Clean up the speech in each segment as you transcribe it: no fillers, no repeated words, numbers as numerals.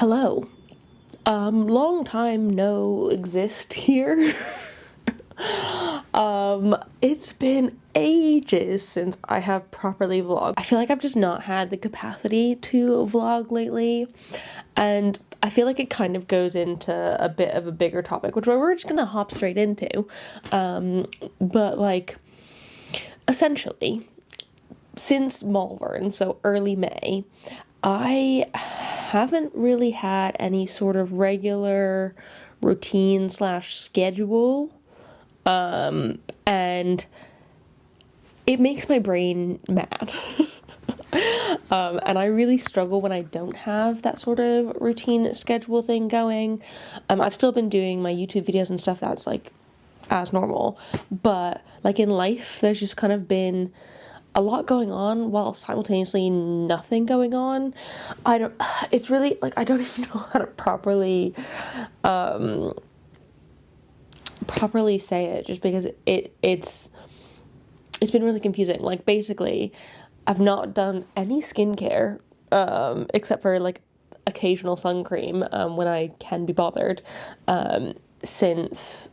Hello. Long time no exist here. It's been ages since I have properly vlogged. I feel like I've just not had the capacity to vlog lately, and I feel like it kind of goes into a bit of a bigger topic, which we're just gonna hop straight into. But like, essentially, since Malvern, so early May, I haven't really had any sort of regular routine / schedule, and it makes my brain mad. And I really struggle when I don't have that sort of routine schedule thing going. I've still been doing my YouTube videos and stuff that's like as normal, but like in life, there's just kind of been a lot going on while simultaneously nothing going on. It's really like, I don't even know how to properly say it, just because it's been really confusing. Like, basically, I've not done any skincare, except for like occasional sun cream, when I can be bothered, since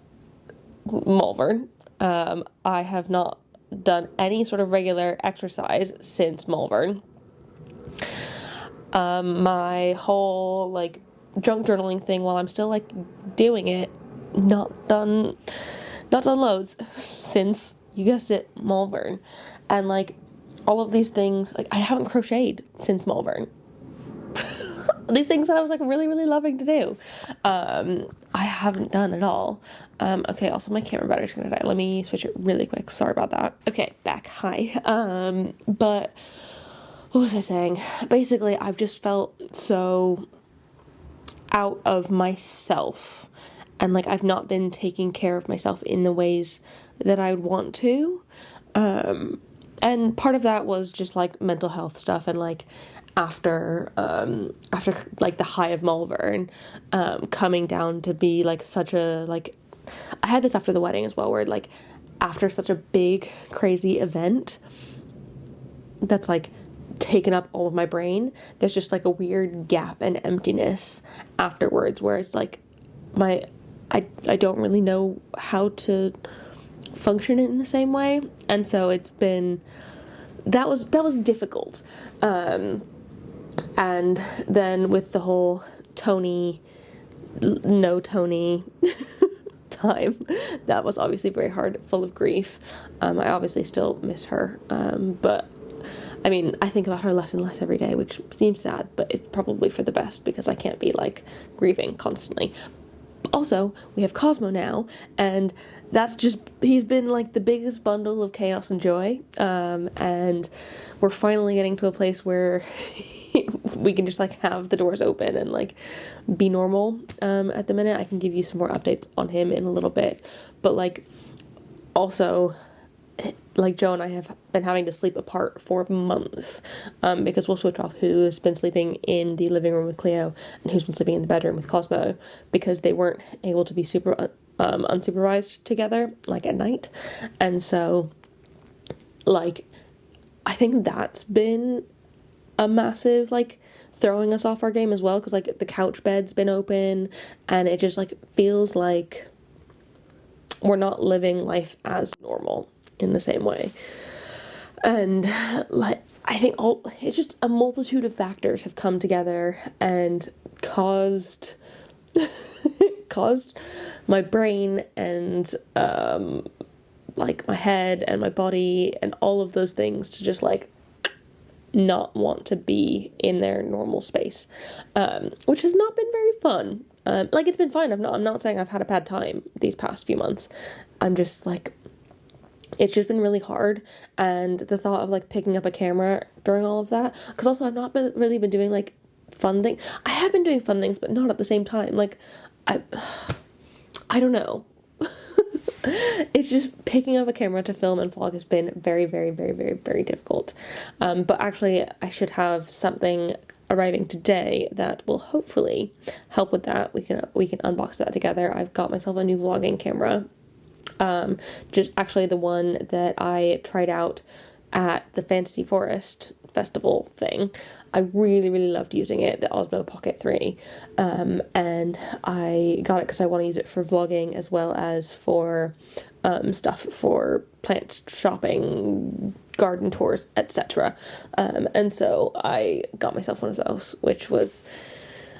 Malvern. I have not done any sort of regular exercise since Malvern. My whole like junk journaling thing, while I'm still like doing it, not done loads since, you guessed it, Malvern. And like all of these things, like I haven't crocheted since Malvern. These things that I was like really, really loving to do, I haven't done at all. Okay, also my camera battery's gonna die. Let me switch it really quick. Sorry about that. Okay, back. Hi. But what was I saying? Basically, I've just felt so out of myself, and like I've not been taking care of myself in the ways that I would want to. And part of that was just like mental health stuff, and like after like the high of Malvern, coming down to be like such a, like, I had this after the wedding as well, where like after such a big crazy event that's like taken up all of my brain, there's just like a weird gap and emptiness afterwards, where it's like I don't really know how to function in the same way. And so it's been, that was difficult. And then with the whole no Tony time, that was obviously very hard, full of grief. I obviously still miss her, but I mean, I think about her less and less every day, which seems sad, but it's probably for the best, because I can't be like grieving constantly. Also, we have Cosmo now, and that's just, he's been like the biggest bundle of chaos and joy, and we're finally getting to a place where we can just like have the doors open and like be normal. At the minute, I can give you some more updates on him in a little bit, but like also, like Joe and I have been having to sleep apart for months, because we'll switch off who's been sleeping in the living room with Cleo and who's been sleeping in the bedroom with Cosmo, because they weren't able to be super unsupervised together like at night. And so like I think that's been a massive like throwing us off our game as well, because like the couch bed's been open, and it just like feels like we're not living life as normal in the same way. And like I think it's just a multitude of factors have come together and caused my brain and like my head and my body and all of those things to just like not want to be in their normal space, which has not been very fun. Like, it's been fine. I'm not saying I've had a bad time these past few months. I'm just like, it's just been really hard. And the thought of like picking up a camera during all of that, because also I've not really been doing like fun things. I have been doing fun things, but not at the same time. Like, I don't know. It's just picking up a camera to film and vlog has been very, very, very, very, very difficult. But actually, I should have something arriving today that will hopefully help with that. We can unbox that together. I've got myself a new vlogging camera. Just actually the one that I tried out at the Fantasy Forest festival thing. I really, really loved using it, the Osmo Pocket 3, and I got it because I want to use it for vlogging as well as for stuff for plant shopping, garden tours, etc. And so I got myself one of those, which was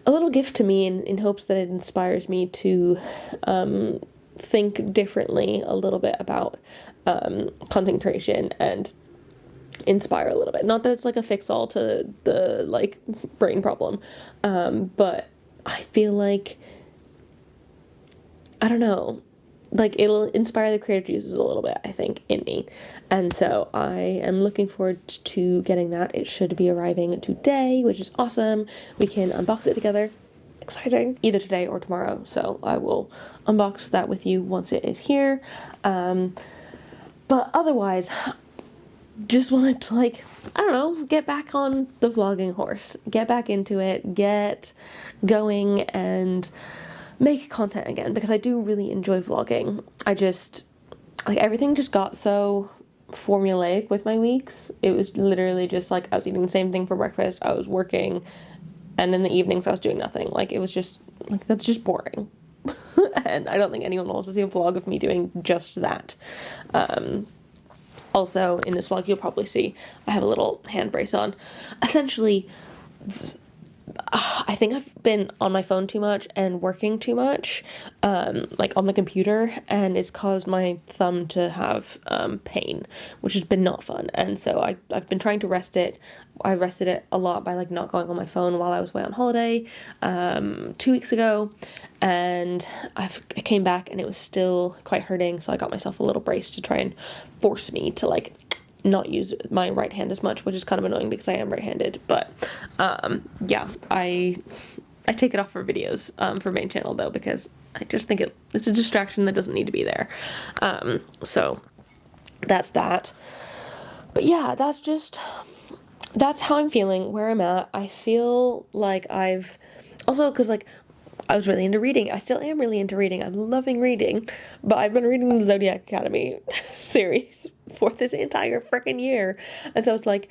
a little gift to me in hopes that it inspires me to think differently a little bit about content creation and inspire a little bit. Not that it's like a fix-all to the like brain problem, but I feel like, I don't know, like it'll inspire the creative juices a little bit, I think, in me. And so I am looking forward to getting that. It should be arriving today, which is awesome. We can unbox it together. Exciting. Either today or tomorrow. So I will unbox that with you once it is here. But otherwise, just wanted to, like, I don't know, get back on the vlogging horse. Get back into it. Get going and make content again, because I do really enjoy vlogging. I just, like, everything just got so formulaic with my weeks. It was literally just like I was eating the same thing for breakfast, I was working, and in the evenings I was doing nothing. Like, it was just, like, that's just boring. And I don't think anyone wants to see a vlog of me doing just that. Also, in this vlog, you'll probably see I have a little hand brace on. Essentially, I think I've been on my phone too much and working too much, like on the computer, and it's caused my thumb to have pain, which has been not fun. And so I've been trying to rest it. I rested it a lot by like not going on my phone while I was away on holiday 2 weeks ago, and I came back and it was still quite hurting, so I got myself a little brace to try and force me to like not use my right hand as much, which is kind of annoying because I am right-handed. But yeah, I take it off for videos for main channel though, because I just think it's a distraction that doesn't need to be there. So that's that. But yeah, that's how I'm feeling, where I'm at. I feel like I've also, because like I was really into reading. I still am really into reading. I'm loving reading, but I've been reading the Zodiac Academy series for this entire freaking year. And so it's like,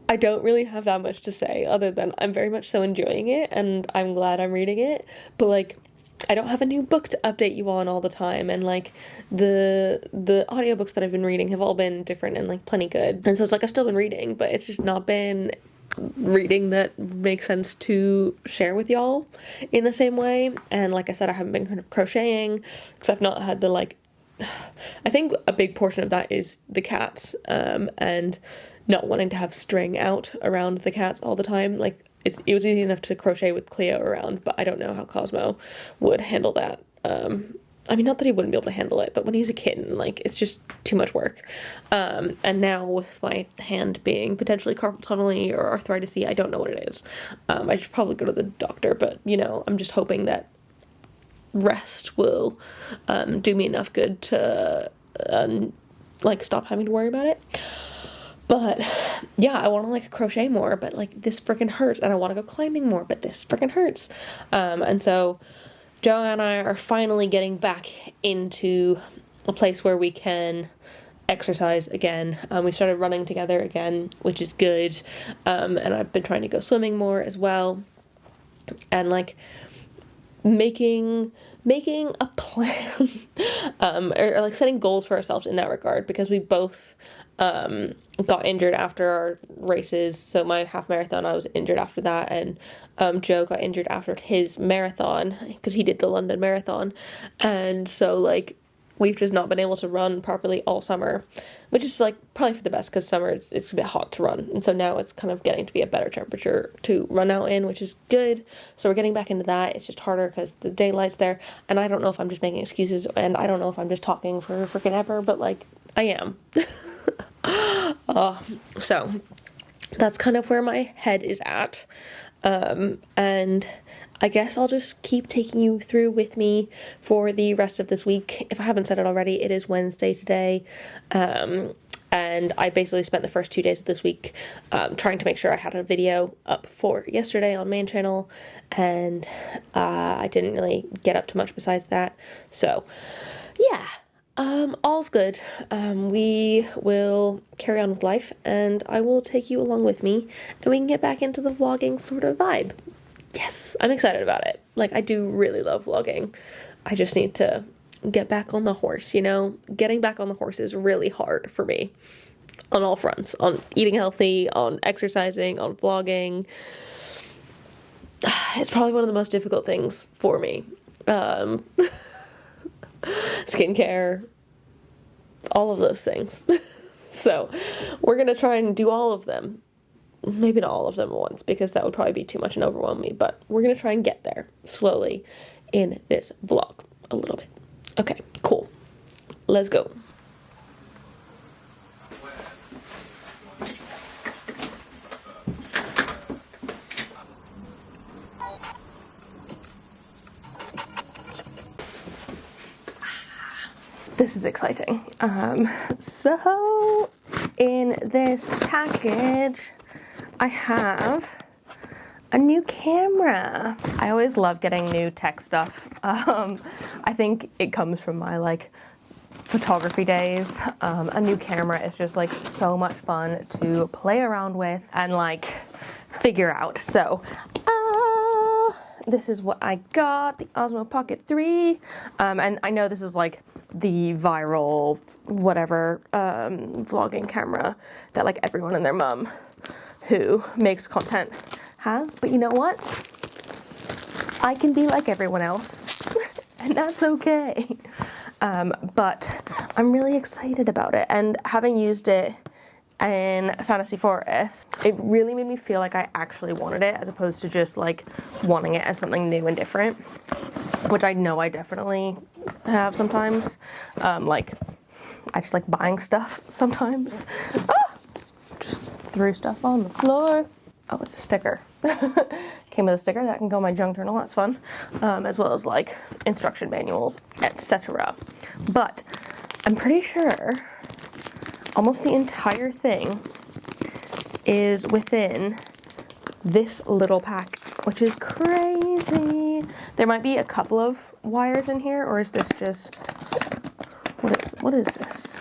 I don't really have that much to say other than I'm very much so enjoying it and I'm glad I'm reading it. But like, I don't have a new book to update you on all the time. And like the audiobooks that I've been reading have all been different and like plenty good. And so it's like, I've still been reading, but it's just not been reading that makes sense to share with y'all in the same way. And like I said, I haven't been kind of crocheting because I've not had the like, I think a big portion of that is the cats, and not wanting to have string out around the cats all the time. Like it was easy enough to crochet with Cleo around, but I don't know how Cosmo would handle that. I mean, not that he wouldn't be able to handle it, but when he was a kitten, like, it's just too much work. And now with my hand being potentially carpal tunnel-y or arthritis-y, I don't know what it is. I should probably go to the doctor, but, you know, I'm just hoping that rest will do me enough good to, like, stop having to worry about it. But, yeah, I want to, like, crochet more, but, like, this freaking hurts. And I want to go climbing more, but this freaking hurts. And so Joe and I are finally getting back into a place where we can exercise again. We started running together again, which is good. And I've been trying to go swimming more as well. And like making a plan, or like setting goals for ourselves in that regard, because we both got injured after our races. So my half marathon, I was injured after that, and Joe got injured after his marathon because he did the London Marathon. And so like we've just not been able to run properly all summer, which is like probably for the best because summer it's a bit hot to run, and so now it's kind of getting to be a better temperature to run out in, which is good. So we're getting back into that. It's just harder because the daylight's there, and I don't know if I'm just making excuses, and I don't know if I'm just talking for freaking ever, but like I am. So that's kind of where my head is at, and I guess I'll just keep taking you through with me for the rest of this week. If I haven't said it already, it is Wednesday today, and I basically spent the first 2 days of this week trying to make sure I had a video up for yesterday on main channel, and I didn't really get up to much besides that. So yeah, All's good. We will carry on with life, and I will take you along with me, and we can get back into the vlogging sort of vibe. Yes, I'm excited about it. Like, I do really love vlogging. I just need to get back on the horse, you know? Getting back on the horse is really hard for me on all fronts. On eating healthy, on exercising, on vlogging. It's probably one of the most difficult things for me. Skincare, all of those things. So we're gonna try and do all of them. Maybe not all of them at once, because that would probably be too much and overwhelm me, but we're gonna try and get there slowly in this vlog a little bit. Okay, cool. Let's go. This is exciting. So in this package, I have a new camera. I always love getting new tech stuff. I think it comes from my like photography days. A new camera is just like so much fun to play around with and like figure out. So this is what I got, the Osmo Pocket 3. And I know this is like the viral whatever vlogging camera that like everyone and their mum who makes content has, but you know what? I can be like everyone else and that's okay. But I'm really excited about it, and having used it in Fantasy Forest, it really made me feel like I actually wanted it as opposed to just like wanting it as something new and different, which I know I definitely have sometimes. Like I just like buying stuff sometimes. Just threw stuff on the floor. Oh, it's a sticker. Came with a sticker that can go in my junk journal. That's fun. As well as like instruction manuals, etc. But I'm pretty sure almost the entire thing is within this little pack, which is crazy. There might be a couple of wires in here, or is this just, what is this?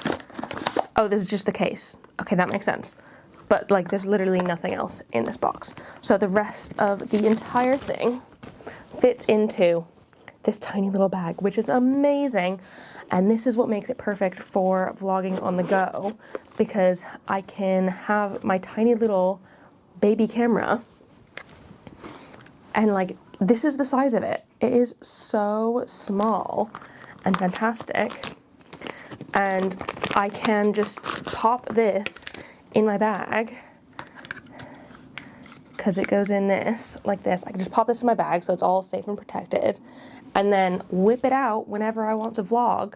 Oh, this is just the case. Okay, that makes sense. But like there's literally nothing else in this box. So the rest of the entire thing fits into this tiny little bag, which is amazing. And this is what makes it perfect for vlogging on the go, because I can have my tiny little baby camera and like this is the size of it. It is so small and fantastic. And I can just pop this in my bag because it goes in this like this. I can just pop this in my bag so it's all safe and protected, and then whip it out whenever I want to vlog.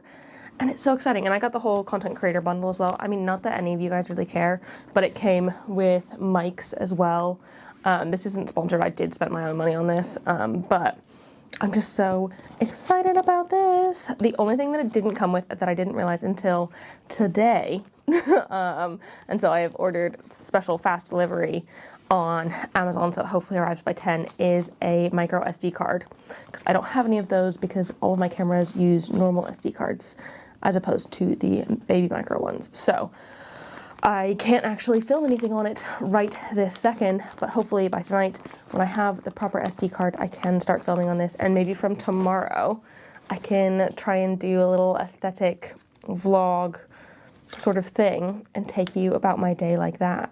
And it's so exciting. And I got the whole content creator bundle as well. I mean, not that any of you guys really care, but it came with mics as well. This isn't sponsored. I did spend my own money on this, but I'm just so excited about this. The only thing that it didn't come with that I didn't realize until today, and so I have ordered special fast delivery on Amazon, so it hopefully arrives by 10, is a micro SD card. Because I don't have any of those because all of my cameras use normal SD cards as opposed to the baby micro ones. So I can't actually film anything on it right this second, but hopefully by tonight, when I have the proper SD card, I can start filming on this, and maybe from tomorrow, I can try and do a little aesthetic vlog sort of thing and take you about my day like that.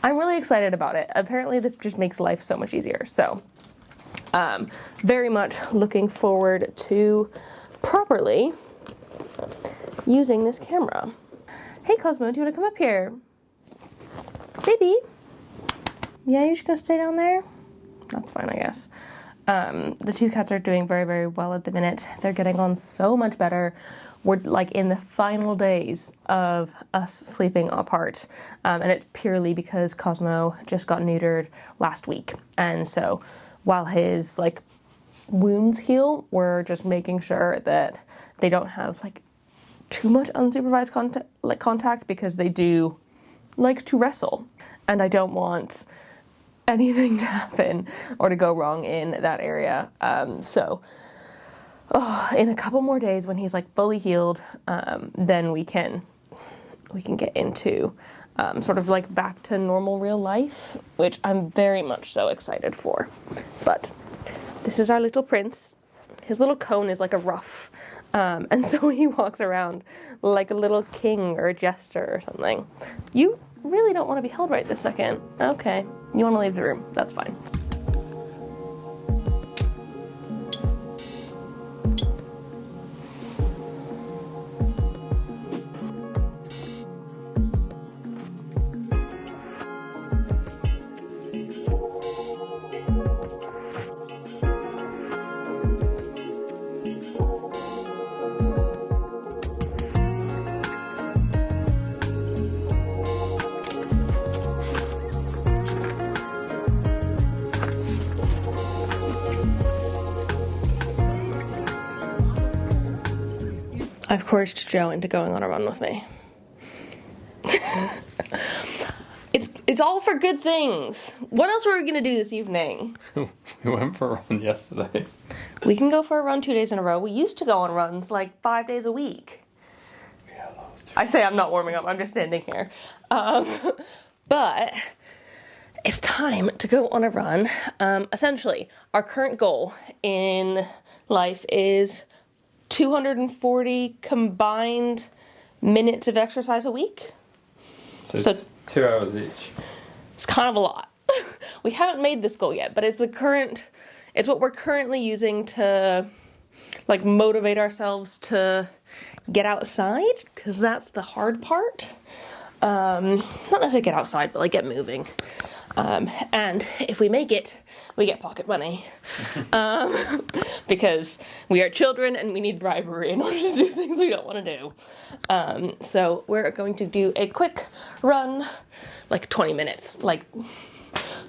I'm really excited about it. Apparently this just makes life so much easier, so very much looking forward to properly using this camera. Hey Cosmo, do you want to come up here? Baby? Yeah, you're just gonna stay down there? That's fine, I guess. The two cats are doing very, very well at the minute. They're getting on so much better. We're like in the final days of us sleeping apart. And it's purely because Cosmo just got neutered last week. And so while his like wounds heal, we're just making sure that they don't have like too much unsupervised contact because they do like to wrestle, and I don't want anything to happen or to go wrong in that area. So in a couple more days when he's like fully healed, then we can get into sort of like back to normal real life, which I'm very much so excited for. But this is our little prince. His little cone is like a ruff, and so he walks around like a little king or a jester or something. You really don't want to be held right this second. Okay, you want to leave the room. That's fine. I've coerced Joe into going on a run with me. It's all for good things. What else were we going to do this evening? We went for a run yesterday. We can go for a run 2 days in a row. We used to go on runs like 5 days a week. Yeah, that was true. I say I'm not warming up, I'm just standing here. But it's time to go on a run. Essentially, our current goal in life is 240 combined minutes of exercise a week. So it's 2 hours each. It's kind of a lot. We haven't made this goal yet, but it's what we're currently using to like motivate ourselves to get outside, because that's the hard part. Not necessarily get outside, but like get moving. And if we make it, we get pocket money. Because we are children and we need bribery in order to do things we don't want to do. So we're going to do a quick run, like 20 minutes, like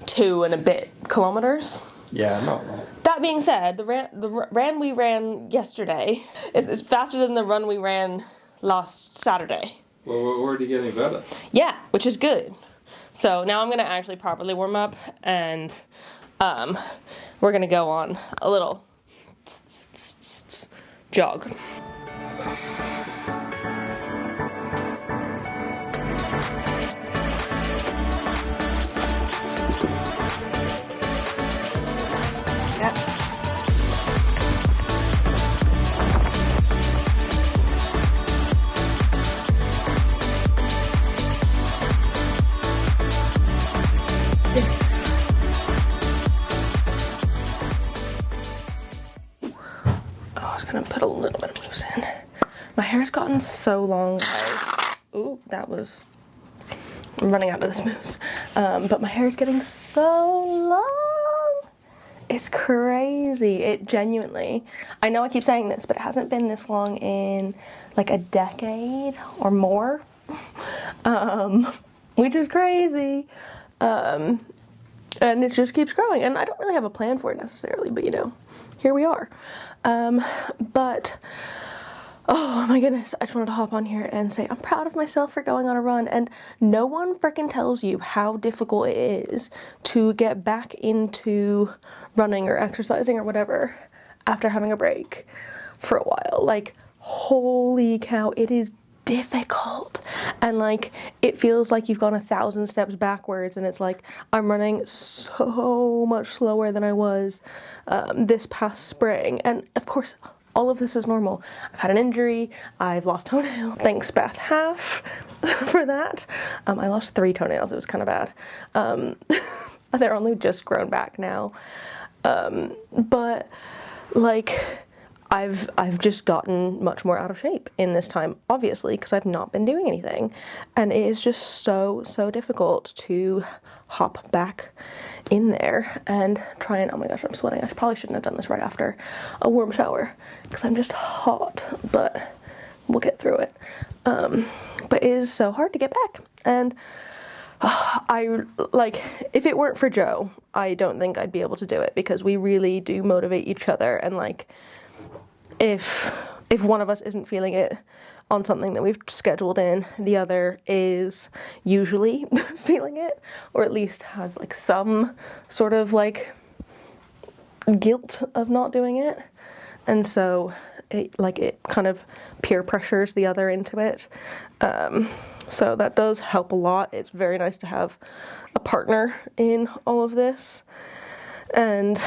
2 and a bit kilometers. Yeah, not long. That being said, the run we ran yesterday is faster than the run we ran last Saturday. Well, we're already getting better. Yeah, which is good. So now I'm going to actually properly warm up, and we're going to go on a little jog. Put a little bit of mousse in. My hair's gotten so long, guys. Ooh, I'm running out of this mousse. But my hair's getting so long. It's crazy. It genuinely, I know I keep saying this, but it hasn't been this long in like a decade or more. Which is crazy. And it just keeps growing. And I don't really have a plan for it necessarily, but here we are. But, oh my goodness, I just wanted to hop on here and say I'm proud of myself for going on a run, and no one freaking tells you how difficult it is to get back into running or exercising or whatever after having a break for a while. Like, holy cow, it is difficult, and like it feels like you've gone 1,000 steps backwards, and it's like I'm running so much slower than I was this past spring. And of course all of this is normal. I've had an injury, I've lost toenail, thanks Beth half for that. I lost 3 toenails, it was kind of bad. They're only just grown back now, but like I've just gotten much more out of shape in this time, obviously, because I've not been doing anything. And it is just so difficult to hop back in there and try and, oh my gosh, I'm sweating. I probably shouldn't have done this right after a warm shower because I'm just hot, but we'll get through it. But it is so hard to get back. And if it weren't for Joe, I don't think I'd be able to do it, because we really do motivate each other. And like, if one of us isn't feeling it on something that we've scheduled in, the other is usually feeling it, or at least has like some sort of like guilt of not doing it. and so it kind of peer pressures the other into it. So that does help a lot. It's very nice to have a partner in all of this, and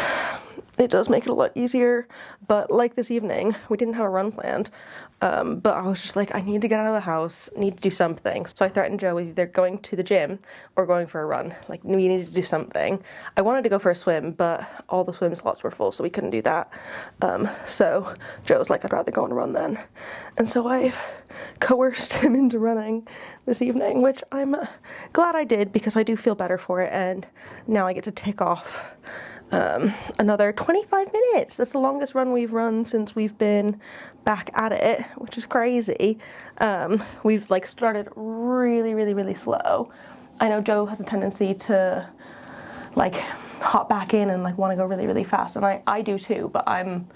it does make it a lot easier. But like this evening, we didn't have a run planned, but I was just like, I need to get out of the house, need to do something. So I threatened Joe with either going to the gym or going for a run. Like, we needed to do something. I wanted to go for a swim, but all the swim slots were full, so we couldn't do that. So Joe was like, I'd rather go on a run then. And so I've coerced him into running this evening, which I'm glad I did, because I do feel better for it, and now I get to tick off another 25 minutes. That's the longest run we've run since we've been back at it, which is crazy. We've like started really slow. I know Joe has a tendency to like hop back in and like want to go really fast, and I do too, but I'm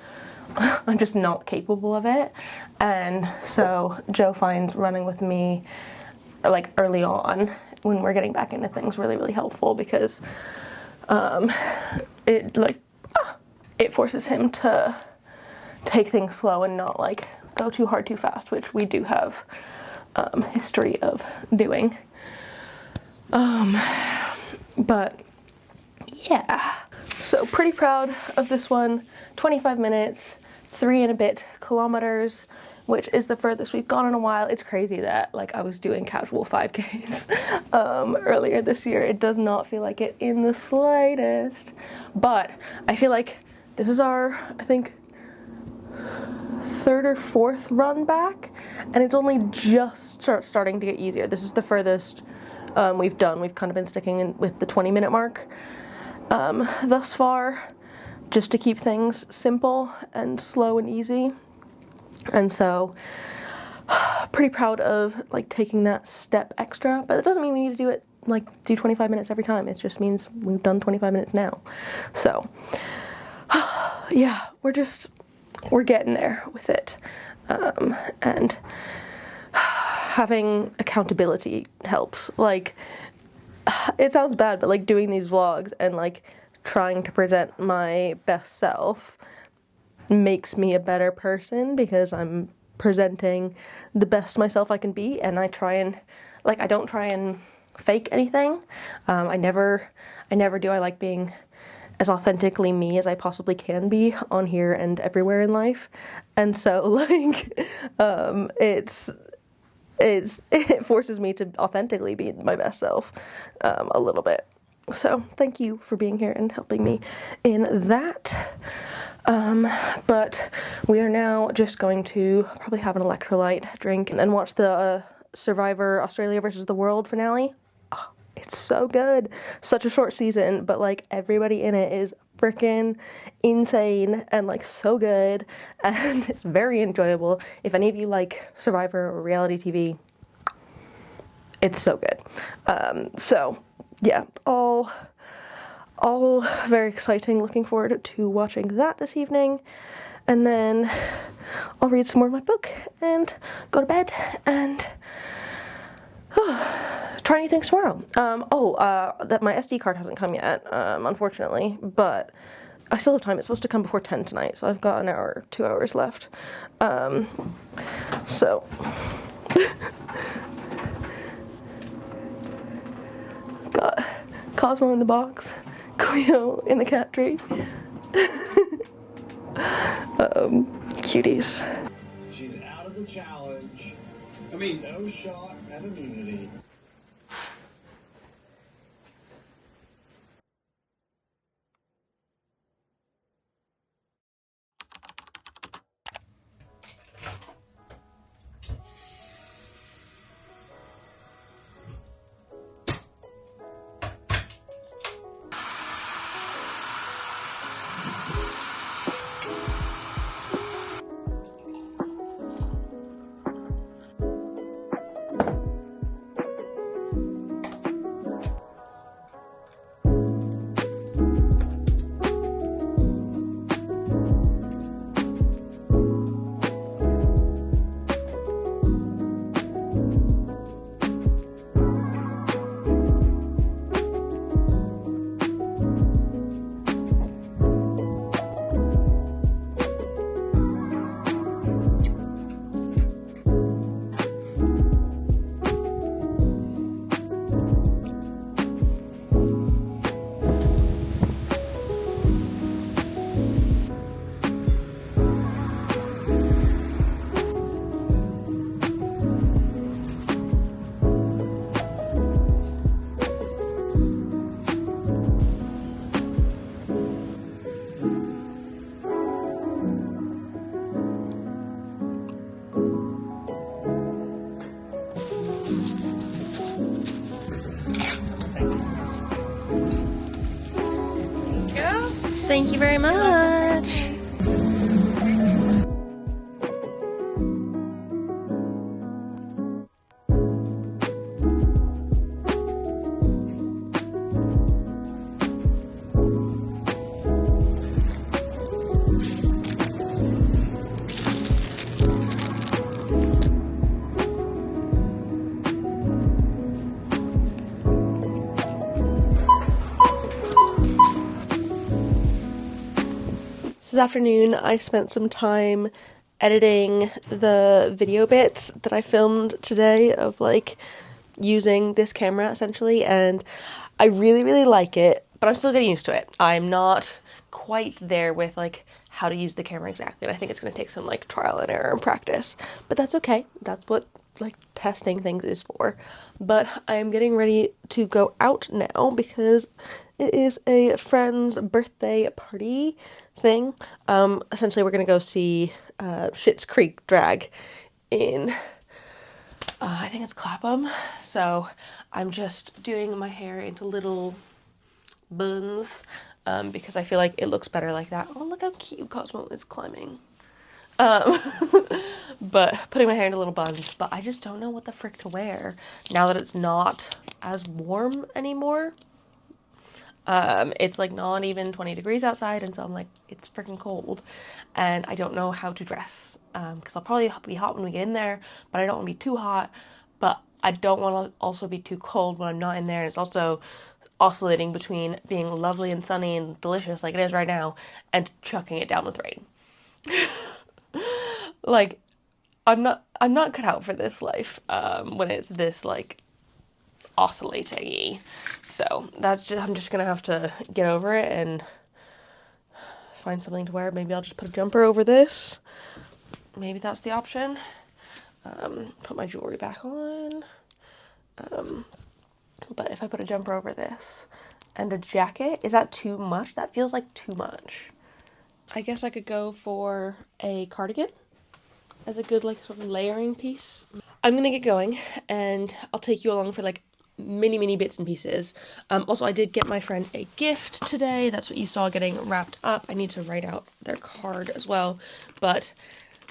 just not capable of it. And so Joe finds running with me like early on when we're getting back into things really helpful, because it forces him to take things slow and not like go too hard too fast, which we do have history of doing. But yeah, so pretty proud of this one. 25 minutes, 3 and a bit kilometers, which is the furthest we've gone in a while. It's crazy that like I was doing casual 5Ks earlier this year. It does not feel like it in the slightest, but I feel like this is our, I think, 3rd or 4th run back, and it's only just starting to get easier. This is the furthest we've done. We've kind of been sticking in with the 20-minute mark thus far, just to keep things simple and slow and easy. And so pretty proud of like taking that step extra, but it doesn't mean we need to do it like do 25 minutes every time. It just means we've done 25 minutes now. So yeah, we're getting there with it. And having accountability helps. Like, it sounds bad, but like doing these vlogs and like trying to present my best self makes me a better person, because I'm presenting the best myself I can be, and I don't try and fake anything. I never do. I like being as authentically me as I possibly can be on here and everywhere in life. And so like it forces me to authentically be my best self a little bit. So thank you for being here and helping me in that. But we are now just going to probably have an electrolyte drink and then watch the Survivor Australia versus the World finale. Oh, it's so good. Such a short season, but like everybody in it is freaking insane and like so good, and it's very enjoyable. If any of you like Survivor or reality TV, it's so good. So yeah, all very exciting. Looking forward to watching that this evening, and then I'll read some more of my book and go to bed and try new things tomorrow. That my SD card hasn't come yet, unfortunately, but I still have time. It's supposed to come before 10 tonight, so I've got an hour, 2 hours left. So got Cosmo in the box, Cleo in the cat tree. Cuties. She's out of the challenge. I mean, no shot at immunity. very much. This afternoon I spent some time editing the video bits that I filmed today of like using this camera essentially, and I really like it, but I'm still getting used to it. I'm not quite there with like how to use the camera exactly, and I think it's going to take some like trial and error and practice, but that's okay. That's what like testing things is for. But I am getting ready to go out now because it is a friend's birthday party thing. Essentially we're gonna go see Schitt's Creek drag in I think it's Clapham. So I'm just doing my hair into little buns because I feel like it looks better like that. Oh, look how cute Cosmo is climbing. But putting my hair into little buns, but I just don't know what the frick to wear now that it's not as warm anymore. It's like not even 20 degrees outside, and so I'm like, it's freaking cold, and I don't know how to dress, because I'll probably be hot when we get in there, but I don't want to be too hot, but I don't want to also be too cold when I'm not in there, and it's also oscillating between being lovely and sunny and delicious like it is right now, and chucking it down with rain. Like, I'm not cut out for this life, when it's this, like, oscillating-y. So I'm just gonna have to get over it and find something to wear. Maybe I'll just put a jumper over this. Maybe that's the option. Put my jewelry back on. But if I put a jumper over this and a jacket, is that too much? That feels like too much. I guess I could go for a cardigan as a good, like, sort of layering piece. I'm gonna get going, and I'll take you along for, like, mini bits and pieces. Also, I did get my friend a gift today. That's what you saw getting wrapped up. I need to write out their card as well, but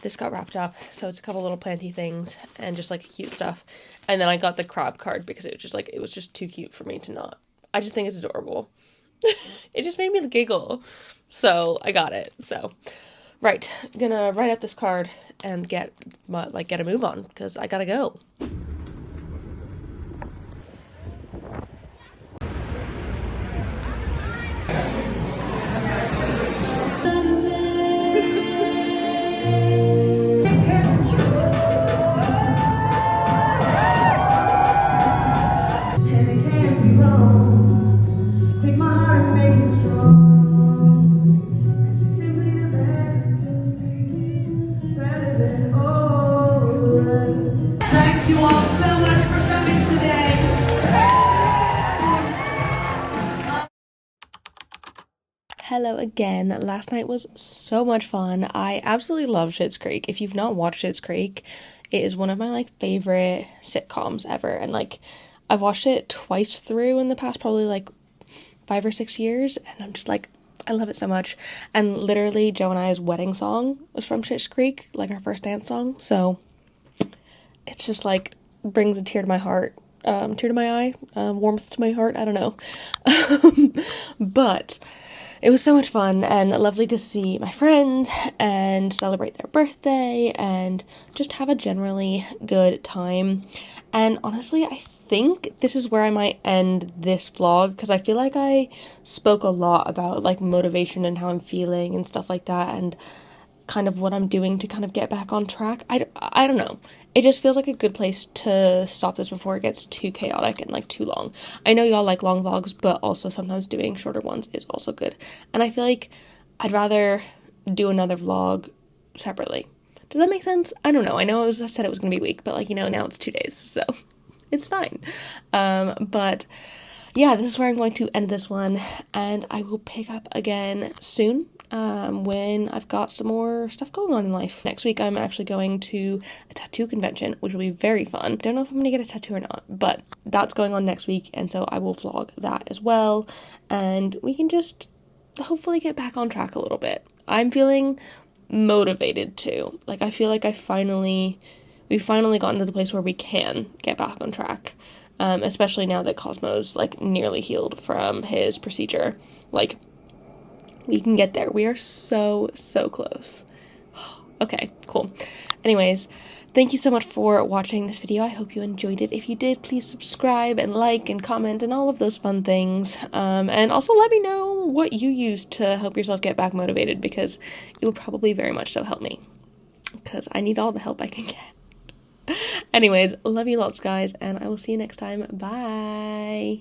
this got wrapped up, so it's a couple little planty things and just, like, cute stuff. And then I got the crab card because it was just, like, it was just too cute for me to not. I just think it's adorable. It just made me giggle, so I got it. So, right, gonna write up this card and get a move on, because I gotta go. Hello again. Last night was so much fun. I absolutely love Schitt's Creek. If you've not watched Schitt's Creek, it is one of my like favorite sitcoms ever, and like I've watched it twice through in the past probably like 5 or 6 years, and I'm just like, I love it so much. And literally Joe and I's wedding song was from Schitt's Creek, like our first dance song, so it's just like brings a tear to my heart, tear to my eye, warmth to my heart, I don't know. But it was so much fun and lovely to see my friend and celebrate their birthday and just have a generally good time. And honestly, I think this is where I might end this vlog, because I feel like I spoke a lot about like motivation and how I'm feeling and stuff like that, and kind of what I'm doing to kind of get back on track. I don't know. It just feels like a good place to stop this before it gets too chaotic and like too long. I know y'all like long vlogs, but also sometimes doing shorter ones is also good. And I feel like I'd rather do another vlog separately. Does that make sense? I don't know. I said it was going to be a week, but like, you know, now it's 2 days, so it's fine. But yeah, this is where I'm going to end this one, and I will pick up again soon. When I've got some more stuff going on in life. Next week I'm actually going to a tattoo convention, which will be very fun. Don't know if I'm gonna get a tattoo or not, but that's going on next week, and so I will vlog that as well, and we can just hopefully get back on track a little bit. I'm feeling motivated too. Like, I feel like we've finally gotten to the place where we can get back on track. Especially now that Cosmo's, like, nearly healed from his procedure. Like, we can get there. We are so close. Okay, cool. Anyways, thank you so much for watching this video. I hope you enjoyed it. If you did, please subscribe and like and comment and all of those fun things. And also let me know what you use to help yourself get back motivated, because it will probably very much so help me, because I need all the help I can get. Anyways, love you lots, guys, and I will see you next time. Bye!